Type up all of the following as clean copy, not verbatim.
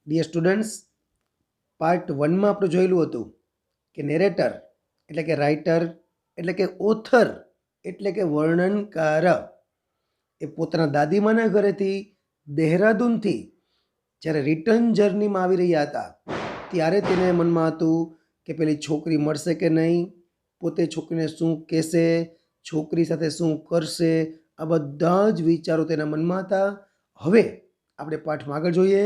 Dear students, part 1માં આપણે જોયેલું હતું કે નેરેટર એટલે કે રાઇટર એટલે કે ઓથર એટલે કે વર્ણનકાર એ પોતાના દાદીમાના ઘરેથી દેહરાદૂનથી જ્યારે રિટર્ન જર્નીમાં આવી રહ્યા હતા ત્યારે તેને મનમાં હતું કે પેલી છોકરી મળશે કે નહીં, પોતે છોકરીને શું કહેશે, છોકરી સાથે શું કરશે, આ બધા જ વિચારો તેના મનમાં હતા. હવે આપણે પાઠમાં આગળ જોઈએ.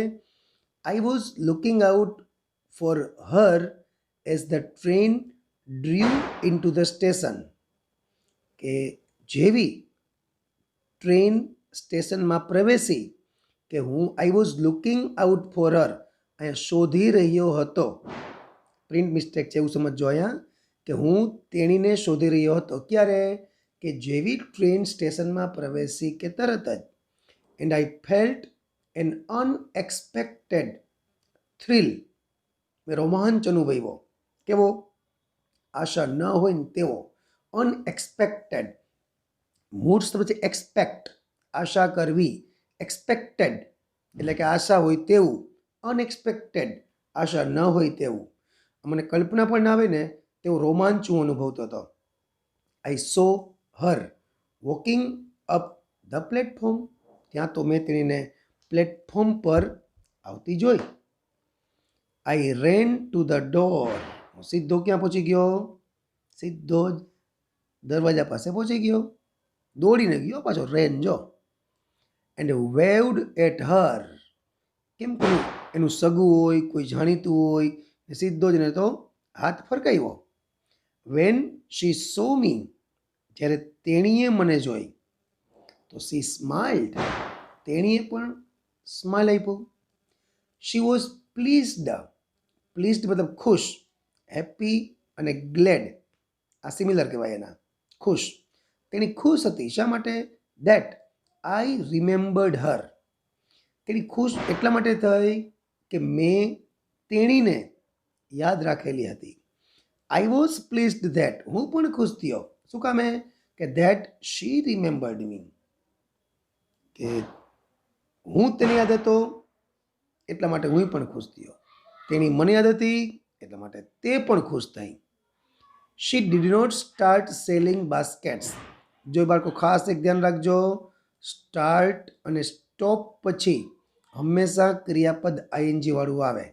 I was looking out for her as the train drew into the station. કે જેવી ટ્રેન સ્ટેશનમાં પ્રવેશી કે હું I was looking out for her, અહીંયા શોધી રહ્યો હતો. પ્રિન્ટ મિસ્ટેક છે એવું સમજો અહીંયા કે હું તેણીને શોધી રહ્યો હતો. ક્યારે? કે જેવી ટ્રેન સ્ટેશનમાં પ્રવેશી કે તરત જ. And I felt an unexpected thrill, મેં રોમાંચ અનુભવ્યો. કેવો? આશા ન હોય ને તેવો. અનએક્સપેક્ટેડ, મૂળ શબ્દ છે એક્સપેક્ટ, આશા કરવી. એક્સપેક્ટેડ એટલે કે આશા હોય તેવું. અનએક્સપેક્ટેડ આશા ન હોય તેવું. મને કલ્પના પણ ના આવે ને તેવો રોમાંચ હું અનુભવતો હતો. આઈ સો હર વોકિંગ અપ ધ પ્લેટફોર્મ, ત્યાં તો મેં તેણીને પ્લેટફોર્મ પર આવતી જોઈ. આઈ રેન ટુ ધ ડોર, હું સીધો ક્યાં પહોંચી ગયો? સીધો જ દરવાજા પાસે પહોંચી ગયો. દોડીને ગયો પાછો, રેન જો. એન્ડ વેવડ એટ હર, કેમ કે એનું સગું હોય, કોઈ જાણીતું હોય, સીધો જ ને તો હાથ ફરકાવ્યો. વેન શી સો મી, જ્યારે તેણીએ મને જોઈ તો શી સ્માઇલ્ડ, તેણીએ પણ સ્માઇલ આપ્યો. શી વોઝ પ્લીઝડ, પ્લીઝડ મતલબ ખુશ, હેપી અને ગ્લેડ આ સિમિલર કહેવાય એના. ખુશ, તેણી ખુશ હતી. શા માટે? દેટ આઈ રિમેમ્બર્ડ હર, તેણી ખુશ એટલા માટે થઈ કે મેં તેણીને યાદ રાખેલી હતી. આઈ વોઝ પ્લીઝડ ધેટ, હું પણ ખુશ થયો. શું કામે? કે ધેટ શી રિમેમ્બર્ડ મી, કે હું તેને યાદ હતો એટલા માટે હું પણ ખુશ થયો. તેની મને યાદ હતી એટલા માટે તે પણ ખુશ થઈ. She did not start selling baskets, જો બાળકો ખાસ એક ધ્યાન રાખજો, સ્ટાર્ટ અને સ્ટોપ પછી હંમેશા ક્રિયાપદ આઈએનજી વાળું આવે.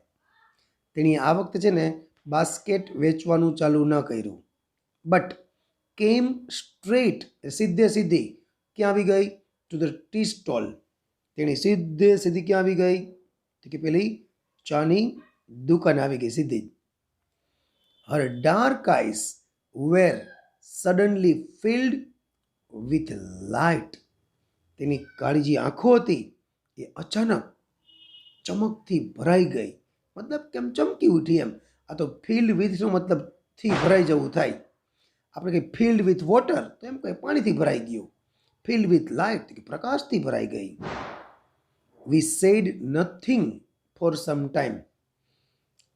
તેની આ વખતે છે ને બાસ્કેટ વેચવાનું ચાલુ ન કર્યું. બટ કેમ સ્ટ્રેટ, સીધે સીધી ક્યાં આવી ગઈ? ટુ ધ ટી સ્ટોલ, તેની સીધે સીધી ક્યાં આવી ગઈ? તો કે પેલી ચાની દુકાન આવી ગઈ સીધી જ. Her dark eyes were suddenly filled with light, તેની કાળી જે આંખો હતી એ અચાનક ચમકથી ભરાઈ ગઈ. મતલબ કેમ ચમકી ઉઠી એમ. આ તો ફિલ્ડ વિથનો મતલબ થી ભરાઈ જવું થાય. આપણે કંઈ ફિલ્ડ વિથ વોટર તો એમ કંઈ પાણીથી ભરાઈ ગયું. ફિલ્ડ વિથ લાઇટ કે પ્રકાશથી ભરાઈ ગઈ. We said nothing for some time,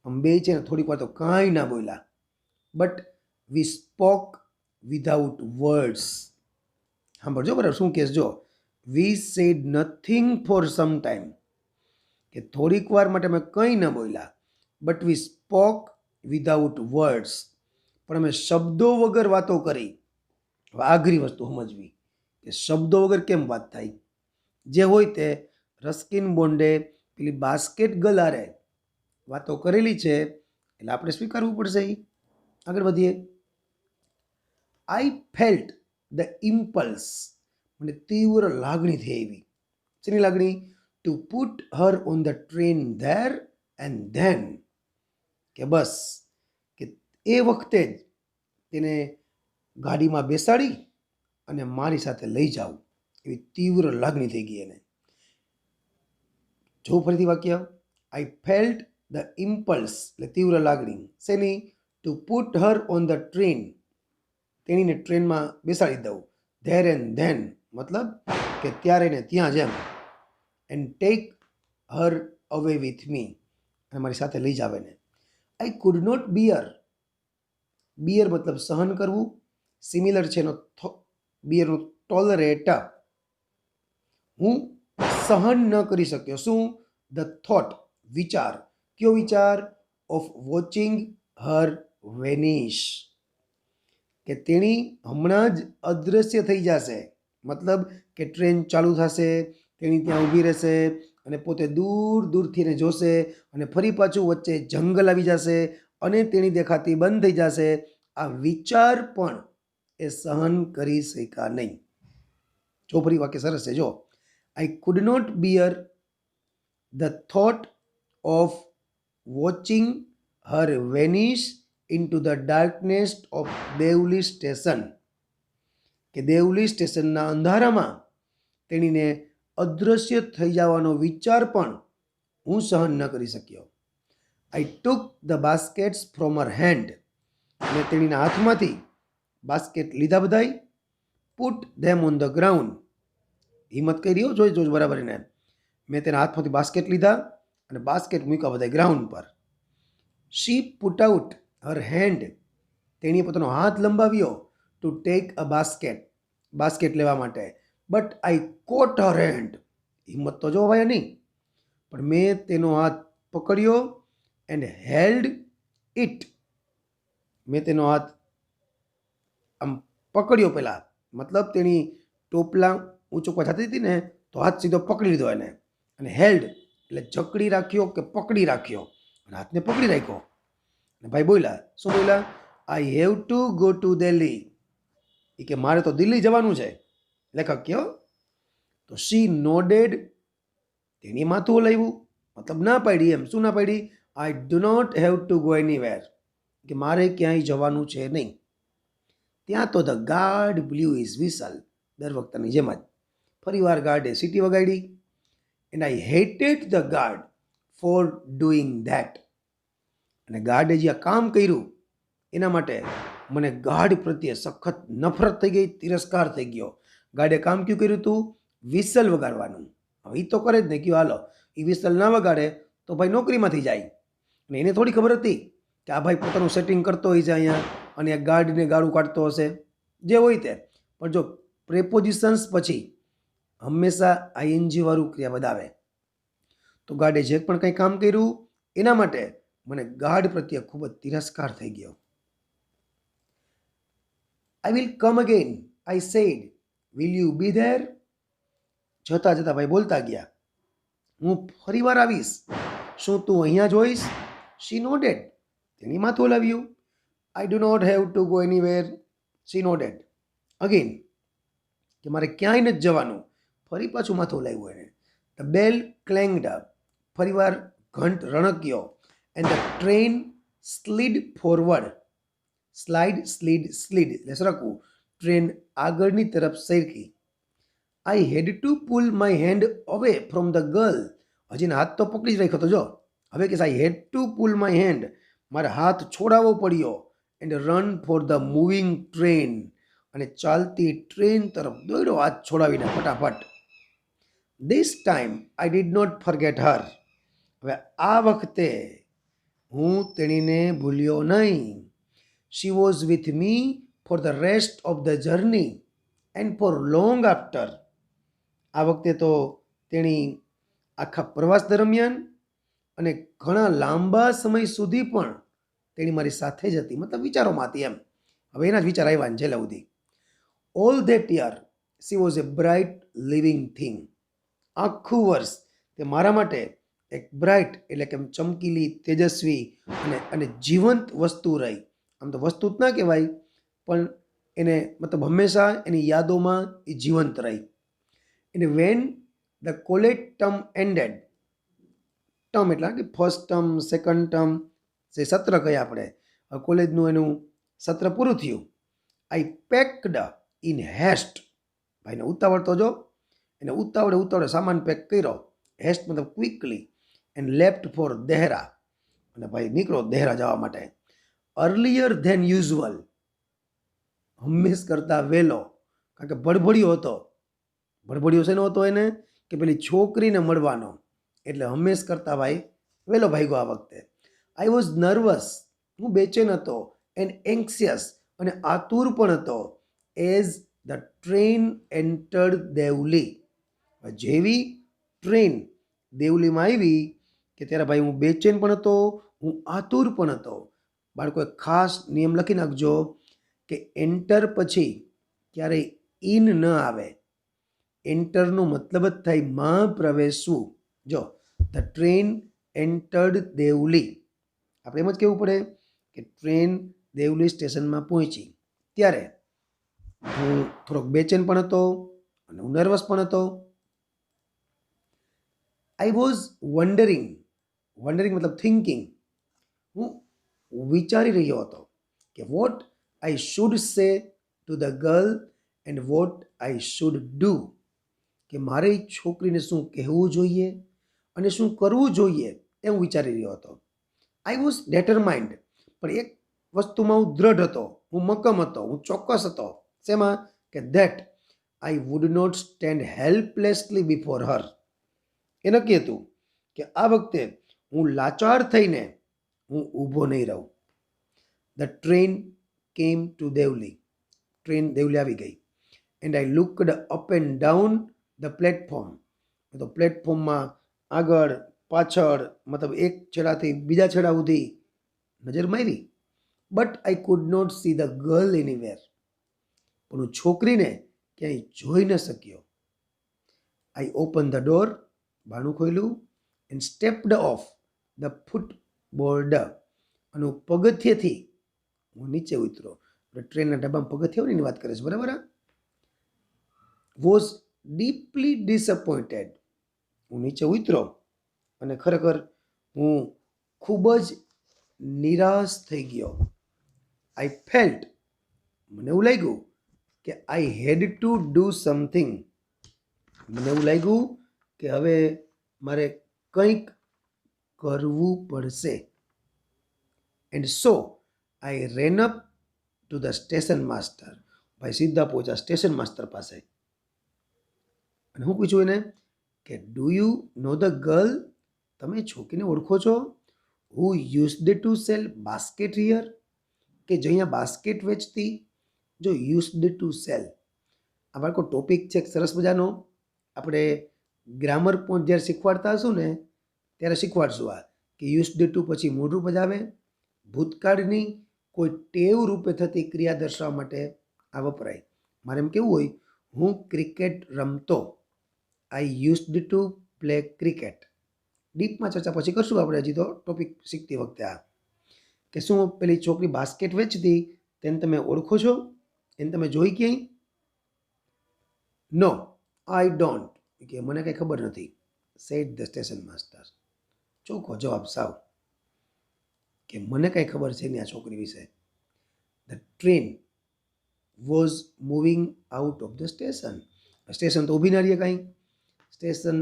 આમ બે છે ને થોડીક વાર તો કાંઈ ના બોલ્યા. But we spoke without words. સાંભળજો બરાબર શું કહેશ જો. We said nothing for some time, કે થોડીક વાર માટે અમે કંઈ ન બોલ્યા. But we spoke without words, પણ અમે શબ્દો વગર વાતો કરી. હવે આઘરી વસ્તુ સમજવી કે શબ્દો વગર કેમ વાત થાય. જે હોય તે રસ્કિન બોન્ડે પેલી બાસ્કેટ ગર્લ હારે વાતો કરેલી છે એટલે આપણે સ્વીકારવું પડશે. આગળ વધીએ. આઈ ફેલ્ટ ધ ઇમ્પલ્સ, મને તીવ્ર લાગણી થઈ એવી. શેની લાગણી? Two put Har on the train there and then, કે બસ કે એ વખતે જ તેને ગાડીમાં બેસાડી અને મારી સાથે લઈ જાઉં, એવી તીવ્ર લાગણી થઈ ગઈ એને. જો ફરીથી વાક્ય. આઈ ફેલ્ટ ધ ઇમ્પલ્સ એટલે તીવ્ર લાગણી. શેની? Two put Har on the train, તેણીને ટ્રેનમાં બેસાડી દઉં. ધેર એન્ડ ધેન મતલબ કે ત્યારે ને ત્યાં જ એમ. એન્ડ ટેક હર અવે વિથ મી, અને મારી સાથે લઈ જાવ એને. I could not bear, bear મતલબ સહન કરવું. સિમિલર છે એનો બિયરનું ટોલરેટ, હું સહન ન કરી શક્યો. શું? ધ થોટ વિચાર. કયો વિચાર? ઓફ વોચિંગ હર વેનિશ, કે તેણી હમણાં જ અદૃશ્ય થઈ જશે. મતલબ કે ટ્રેન ચાલુ થશે, તેણી ત્યાં ઊભી રહેશે અને પોતે દૂર દૂરથી એને જોશે અને ફરી પાછું વચ્ચે જંગલ આવી જશે અને તેણી દેખાતી બંધ થઈ જશે. આ વિચાર પણ એ સહન કરી શક્યા નહીં. જો ફરી વાક્ય સરસ છે. જો, I could not bear the thought of watching her vanish into the darkness of Deoli station, કે દેવલી સ્ટેશનના અંધારામાં તેણીને અદૃશ્ય થઈ જવાનો વિચાર પણ હું સહન ન કરી શક્યો. I took the baskets from her hand, મેં તેણીના હાથમાંથી બાસ્કેટ લીધા બધાય. Put them on the ground, હિંમત કરી રહ્યો જોઈ બરાબર એને. મેં તેના હાથમાંથી બાસ્કેટ લીધા અને બાસ્કેટ મૂક્યા બધા ગ્રાઉન્ડ પર. She put out her hand, તેણીએ પોતાનો હાથ લંબાવ્યો to take a basket, basket લેવા માટે. But I coat Har hand, હિંમત તો જો ભાઈ નહીં, પણ મેં તેનો હાથ પકડ્યો એન્ડ હેલ્ડ ઇટ, મેં તેનો હાથ આમ પકડ્યો પહેલાં. મતલબ તેની ટોપલા ઊંચું થતી હતી ને તો હાથ સીધો પકડી લીધો એને, અને હેલ્ડ એટલે જકડી રાખ્યો કે પકડી રાખ્યો, અને હાથને પકડી રાખ્યો. અને ભાઈ બોલ્યા, શું બોલ્યા? I have to go to Delhi, એ કે મારે તો દિલ્હી જવાનું છે. લેખક કયો? તો શી નોડેડ, તેની માથું હલાવ્યું, મતલબ ના પાડી એમ. શું ના પાડી? I do not have to go anywhere, કે મારે ક્યાંય જવાનું છે નહીં. ત્યાં તો the guard blew his whistle, દર વખતની જેમ જ ફરીવાર ગાર્ડે સીટી વગાડી. And I hated the guard for doing that, અને ગાર્ડે જે કામ કર્યું એના માટે મને ગાર્ડ પ્રત્યે સખત નફરત થઈ ગઈ, તિરસ્કાર થઈ ગયો. ગાર્ડે કામ ક્યું કર્યું હતું? વિસલ વગાડવાનું. હવે એ તો કરે જ ને, કયું હાલો એ વિસલ ના વગાડે તો ભાઈ નોકરીમાંથી જાય. અને એને થોડી ખબર હતી કે આ ભાઈ પોતાનું સેટિંગ કરતો હોય છે અહીંયા અને આ ગાર્ડને ગાળું કાઢતો હશે, જે હોય તે. પણ જો પ્રેપોઝિશન્સ પછી હંમેશા આઈએનજી વાળું ક્રિયાપદ આવે, તો ગાર્ડે જે પણ કંઈ કામ કર્યું એના માટે મને ગાર્ડ પ્રત્યે ખૂબ જ તિરસ્કાર થઈ ગયો. I will come again, I said, will you be there? જતા જતા ભાઈ બોલતા ગયા, હું ફરી વાર આવીશ, શું તું અહીંયા જોઈશ? શી નોડેડ, તેની માથું હલાવ્યું. I do not have to go anywhere, she nodded again, કે મારે ક્યાંય નથી જવાનું. ફરી પાછું માથું હલાવ્યું એને. ધ બેલ ક્લેંગ્ડ, ફરીવાર ઘંટ રણક્યો. And the train slid forward, slid એટલે સરકવું. ટ્રેન આગળની તરફ સરકી. I had to pull my hand away from the girl, હજીને હાથ તો પકડી જ રાખ્યો તો. જો હવે કે I had to pull my hand, મારે હાથ છોડાવવો પડ્યો. And run for the moving train, અને ચાલતી ટ્રેન તરફ દોડ્યો હાથ છોડાવીને ફટાફટ. This time I did not forget her, હવે આ વખતે હું તેણીને ભૂલ્યો નહીં. She was with me for the rest of the journey and for long after, આ વખતે તો તેણી આખા પ્રવાસ દરમિયાન અને ઘણા લાંબા સમય સુધી પણ તેણી મારી સાથે જ હતી, મતલબ વિચારોમાં હતી એમ. હવે એના જ વિચાર આવ્યા ને છેલ્લા સુધી. All that year she was a bright living thing, આખું વર્ષ તે મારા માટે એક બ્રાઇટ એટલે કે ચમકીલી, તેજસ્વી અને જીવંત વસ્તુ રહી. આમ તો વસ્તુ જ ના કહેવાય, પણ એને મતલબ હંમેશા એની યાદોમાં એ જીવંત રહી. અને when the college term ended, term એટલે કે ફર્સ્ટ ટર્મ, સેકન્ડ ટર્મ, જે સત્ર કહે આપણે, કોલેજનું એનું સત્ર પૂરું થયું. આઈ પેક્ડ ઇન હેસ્ટ, ભાઈને ઉતાવળ તો જો, એને ઉતાવળે સામાન પેક કર્યો. હેસ્ટ મતલબ quickly. And left four Dehra, અને ભાઈ નીકળો દેહરા જવા માટે. અર્લિયર ધેન યુઝ્યુઅલ, હંમેશ કરતાં વહેલો, કારણ કે ભડભડિયો હતો. ભડભડિયો શેનો હતો એને? કે પેલી છોકરીને મળવાનો, એટલે હંમેશ કરતાં ભાઈ વહેલો ભાગ્યો આ વખતે. આઈ વોઝ નર્વસ, હું બેચેન હતો. એન્ડ એન્ક્સિયસ, અને આતુર પણ હતો. As the train entered Deoli, જેવી ટ્રેન દેવલીમાં આવી કે કે ત્યારે ભાઈ હું બેચેન પણ હતો, હું આતુર પણ હતો. બાળકોએ ખાસ નિયમ લખી નાખજો કે એન્ટર પછી ક્યારેય ઇન ન આવે. એન્ટરનો મતલબ જ થાય માં પ્રવેશવું. જો ધ ટ્રેન એન્ટર્ડ દેવલી, આપણે એમ જ કહેવું પડે કે ટ્રેન દેવલી સ્ટેશનમાં પહોંચી. ત્યારે હું થોડોક બેચેન પણ હતો અને હું નર્વસ પણ હતો. આઈ વોઝ વન્ડરિંગ, વન્ડરિંગ મતલબ થિંકિંગ, હું વિચારી રહ્યો હતો કે વોટ આઈ શુડ સે to the girl and what I should do, કે મારે એ છોકરીને શું કહેવું જોઈએ અને શું કરવું જોઈએ એ હું વિચારી રહ્યો હતો. આઈ વોઝ ડેટરમાઇન્ડ, પણ એક વસ્તુમાં હું દ્રઢ હતો, હું મક્કમ હતો, હું ચોક્કસ હતો. શેમાં? કે that I would not stand helplessly before her. એ નક્કી હતું કે આ વખતે હું લાચાર થઈને હું ઊભો નહીં રહું. The train came to Deoli, train Deoli આવી ગઈ. And I looked up and down the platform. તો પ્લેટફોર્મમાં આગળ પાછળ મતલબ એક છેડાથી બીજા છેડા સુધી નજર મારી. But I could not see the girl anywhere, પણ હું છોકરીને ક્યાંય જોઈ ન શક્યો. આઈ ઓપન ધ ડોર, બારણું ખોલ્યું, and stepped of the footboard, અને હું પગથિયેથી હું નીચે ઉતરો. ટ્રેનના ડબ્બામાં પગથિયાઓની વાત કરે છે, બરાબર. વોઝ ડીપલી ડિસઅપોઇન્ટેડ, હું નીચે ઉતરો અને ખરેખર હું ખૂબ જ નિરાશ થઈ ગયો. આઈ ફેલ્ટ, મને એવું લાગ્યું કે I had to do something, મને એવું લાગ્યું કે હવે મારે કંઈક કરવું પડશે. And so I rain up to the station master. ભાઈ સીધા પહોંચ્યા સ્ટેશન માસ્ટર પાસે અને હું પૂછું એને કે do you know the girl, તમે છોકરીને ઓળખો છો? Who used to sell basket here, કે જે અહીંયા બાસ્કેટ વેચતી. જો યુઝડ ટુ સેલ, આ બાળકો ટોપિક છે સરસ મજાનો. આપણે ગ્રામર પોઈન્ટ જ્યારે શીખવાડતા હશું ને ત્યારે શીખવાડશું આ કે યુઝડ ટુ પછી મૂળ રૂપ જ આવે. ભૂતકાળની કોઈ ટેવ રૂપે થતી ક્રિયા દર્શાવવા માટે આ વપરાય. મારે એમ કેવું હોય, હું ક્રિકેટ રમતો. આઈ યુઝડ ટુ પ્લે ક્રિકેટ. ડીપમાં ચર્ચા પછી કરશું આપણે, હજી તો ટોપિક શીખતી વખતે આ કે શું પેલી છોકરી બાસ્કેટ વેચતી તેને તમે ઓળખો છો? એને તમે જોઈ ક્યાંય? નો આઈ ડોન્ટ, કે મને કંઈ ખબર નથી. સેડ ધ સ્ટેશન માસ્ટર, ચોખ્ખો જવાબ સાવ કે મને કંઈ ખબર છે નહીં આ છોકરી વિશે. The train was moving out of the station. Station તો ઊભી ના રહીએ કાંઈ, સ્ટેશન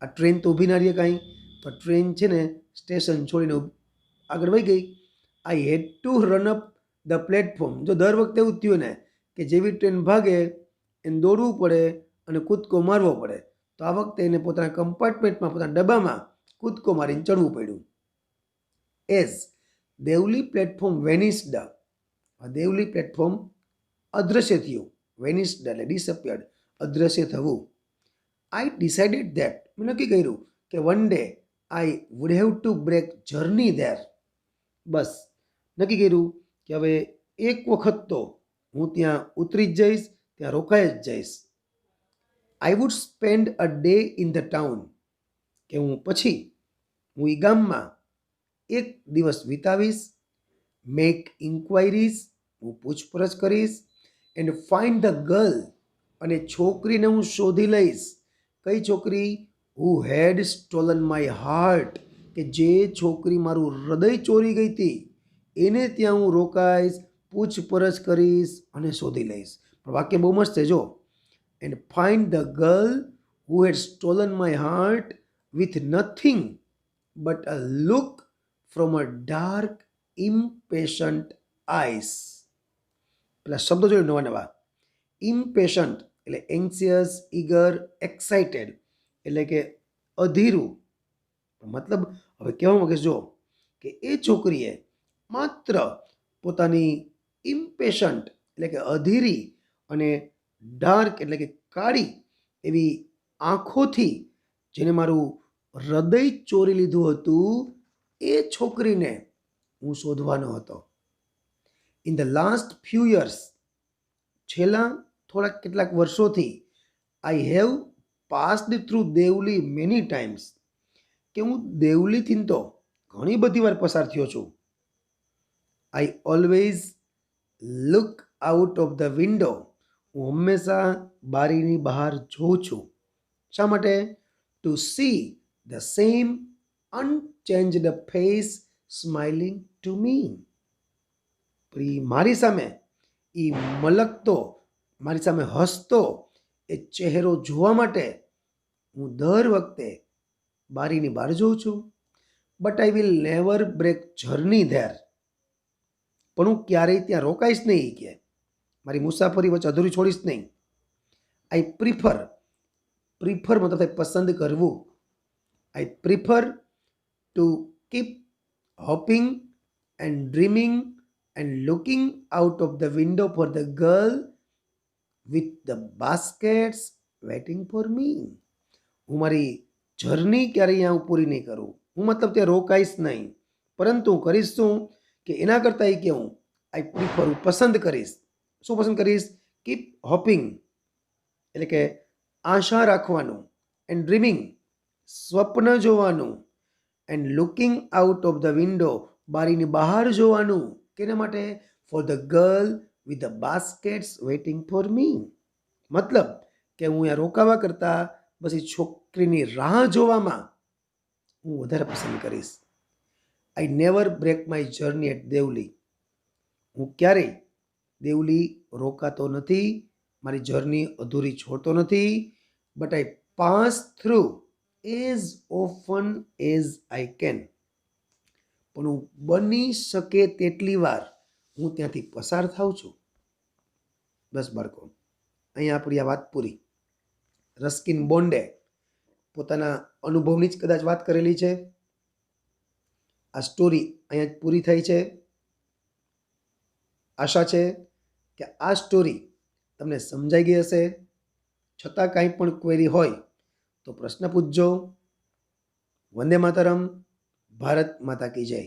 આ ટ્રેન તો ઊભી ના રહીએ કાંઈ, તો ટ્રેન છે ને સ્ટેશન છોડીને આગળ વહી ગઈ. I had to run up the platform. જો દર વખતે એવું થયું ને કે જેવી ટ્રેન ભાગે એને દોડવું પડે અને કૂદકો મારવો પડે, તો આ વખતે એને પોતાના કમ્પાર્ટમેન્ટમાં, પોતાના ડબ્બામાં કૂદકો મારીને ચડવું પડ્યું. As Deoli platform vanished, Deoli platform અદૃશ્ય થયું. વેનિસ્ડ એટલે ડિસઅપિયર્ડ, અદૃશ્ય થવું. આઈ ડિસાઇડેડ ધેટ, મેં નક્કી કર્યું કે one day I would have to break journey there. બસ નક્કી કર્યું કે હવે એક વખત તો હું ત્યાં ઉતરી જ જઈશ, ત્યાં રોકાઈ જ જઈશ. I would spend a day in the town, કે હું પછી હું એ ગામમાં એક દિવસ વિતાવીશ. મેક ઇન્ક્વાયરીઝ, હું પૂછપરછ કરીશ. એન્ડ ફાઇન્ડ ધ ગર્લ, અને છોકરીને હું શોધી લઈશ. કઈ છોકરી? હુ હેડ સ્ટોલન માય હાર્ટ, કે જે છોકરી મારું હૃદય ચોરી ગઈ હતી એને ત્યાં હું રોકાઈશ, પૂછપરછ કરીશ અને શોધી લઈશ. પણ વાક્ય બહુ મસ્ત છે જો. And find the girl who had stolen my heart with nothing but a look from a dark impatient eyes. પેલા શબ્દો જોયું નવા નવા. ઇમ્પેશન્ટ એટલે એન્સિયસ, ઈગર, એક્સાઇટેડ એટલે કે અધીરું. મતલબ હવે કહેવા માંગે જો કે એ છોકરીએ માત્ર પોતાની ઇમ્પેશન્ટ એટલે કે અધીરી અને ડાર્ક એટલે કે કાળી એવી આંખોથી જેને મારું હૃદય ચોરી લીધું હતું એ છોકરીને હું શોધવાનો હતો. In the last few years, છેલ્લા થોડાક કેટલાક વર્ષોથી, I have passed through Deoli many times, કે હું દેવલીથી તો ઘણી બધી વાર પસાર થયો છું. I always look out of the window, હું હંમેશા બારીની બહાર જોઉં છું. શા માટે? To see the same unchanged face smiling to me. મારી સામે એ મલકતો, મારી સામે હસતો એ ચહેરો જોવા માટે હું દર વખતે બારીની બહાર જોઉં છું. But I will never break journey there, પણ હું ક્યારેય ત્યાં રોકાઈશ નહીં, કે મારી મુસાફરી વચ્ચે અધૂરી છોડીશ નહીં. આઈ પ્રિફર મતલબ થાય પસંદ કરવું. I prefer to keep hoping and dreaming and looking out of the window for the girl with the baskets waiting for me. હું મારી જર્ની ક્યારેય અહીંયા પૂરી નહીં કરું, હું મતલબ ત્યાં રોકાઈશ નહીં, પરંતુ હું કરીશ શું કે એના કરતાં એ કેવું, આઈ પ્રિફર, હું પસંદ કરીશ. શું પસંદ કરીશ? કીપ હોપિંગ એટલે કે આશા રાખવાનું, એન્ડ ડ્રીમિંગ સ્વપ્ન જોવાનું, and looking out of the window બારીની બહાર જોવાનું. કેના માટે? For the girl with the baskets waiting for me. મતલબ કે હું અહીંયા રોકાવા કરતાં બસ એ છોકરીની રાહ જોવામાં હું વધારે પસંદ કરીશ. I never break my journey at Deoli. હું ક્યારેય દેવલી રોકાતો નથી, મારી જર્ની અધૂરી છોડતો નથી. But I pass through as often as I can. પણ હું બની શકે તેટલી વાર હું ત્યાંથી પસાર થાઉં છું. બસ બાળકો, અહીંયા આપણી આ વાત પૂરી. રસ્કિન બોન્ડે પોતાના અનુભવની જ કદાચ વાત કરેલી છે. આ સ્ટોરી અહીંયા જ પૂરી થઈ છે. આશા છે કે આ સ્ટોરી તમને સમજાઈ ગઈ હશે. છતાં કાંઈ પણ ક્વેરી હોય તો પ્રશ્ન પૂછજો. વંદે માતરમ. ભારત માતા કી જય.